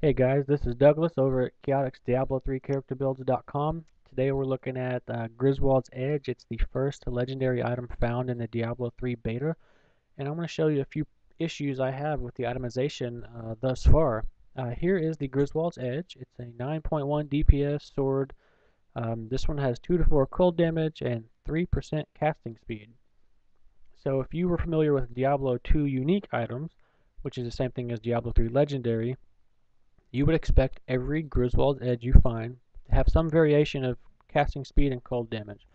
Hey guys, this is Douglas over at Chaotix Diablo 3 CharacterBuilds.com. Today we're looking at Griswold's Edge. It's the first legendary item found in the Diablo 3 beta, and I'm going to show you a few issues I have with the itemization thus far. Here is the Griswold's Edge. It's a 9.1 DPS sword. This one has 2 to 4 cold damage and 3% casting speed. So if you were familiar with Diablo 2 unique items, which is the same thing as Diablo 3 legendary, you would expect every Griswold's Edge you find to have some variation of casting speed and cold damage,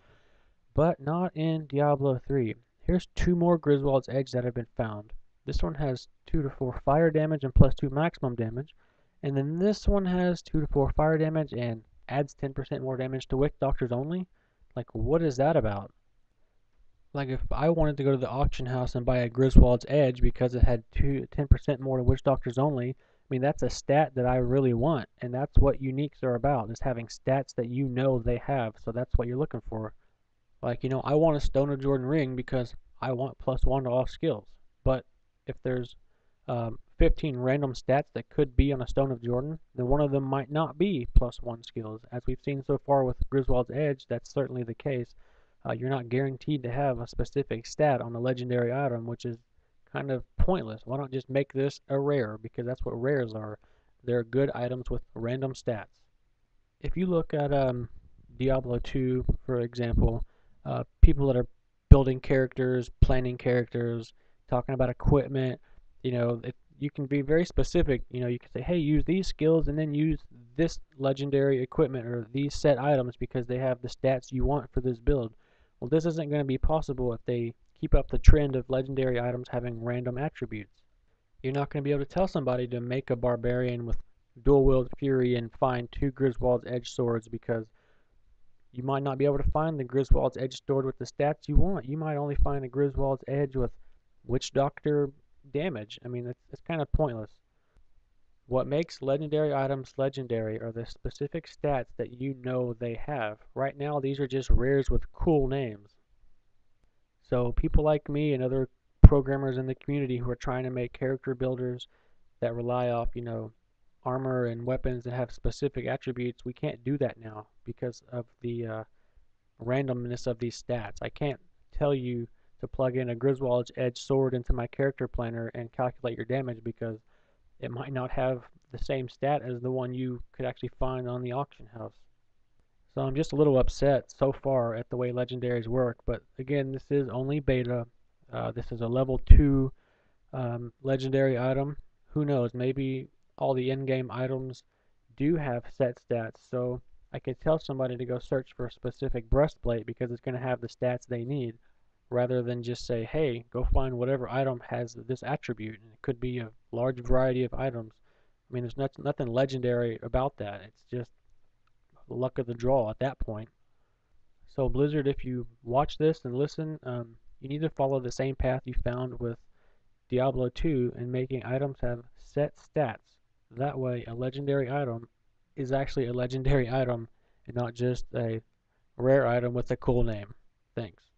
but not in Diablo 3. Here's two more Griswold's Edge that have been found. This one has 2 to 4 fire damage and plus 2 maximum damage, and then this one has 2 to 4 fire damage and adds 10% more damage to Witch Doctors only. Like, what is that about? Like, if I wanted to go to the auction house and buy a Griswold's Edge because it had 10% more to Witch Doctors only, I mean, that's a stat that I really want, and that's what uniques are about, is having stats that you know they have, so that's what you're looking for. Like, I want a Stone of Jordan ring because I want +1 to all skills, but if there's 15 random stats that could be on a Stone of Jordan, then one of them might not be +1 skills. As we've seen so far with Griswold's Edge, that's certainly the case. You're not guaranteed to have a specific stat on a legendary item, which is kind of pointless. Why not just make this a rare? Because that's what rares are. They're good items with random stats. If you look at Diablo 2, for example, people that are building characters, planning characters, talking about equipment, you can be very specific. You can say, hey, use these skills and then use this legendary equipment or these set items because they have the stats you want for this build. Well, this isn't going to be possible if they keep up the trend of legendary items having random attributes. You're not going to be able to tell somebody to make a barbarian with dual wield fury and find 2 Griswold's Edge swords because you might not be able to find the Griswold's Edge sword with the stats you want. You might only find a Griswold's Edge with Witch Doctor damage. I mean, it's kind of pointless. What makes legendary items legendary are the specific stats that you know they have. Right now, these are just rares with cool names. So people like me and other programmers in the community who are trying to make character builders that rely off, armor and weapons that have specific attributes, we can't do that now because of the randomness of these stats. I can't tell you to plug in a Griswold's Edge sword into my character planner and calculate your damage because it might not have the same stat as the one you could actually find on the auction house. So I'm just a little upset so far at the way legendaries work, but again, this is only beta. This is a level 2 legendary item. Who knows, maybe all the in-game items do have set stats, so I could tell somebody to go search for a specific breastplate because it's going to have the stats they need, rather than just say, hey, go find whatever item has this attribute, and it could be a large variety of items. I mean, there's nothing legendary about that. It's just luck of the draw at that point. So Blizzard, if you watch this and listen, you need to follow the same path you found with Diablo 2 in making items have set stats. That way, a legendary item is actually a legendary item and not just a rare item with a cool name. Thanks.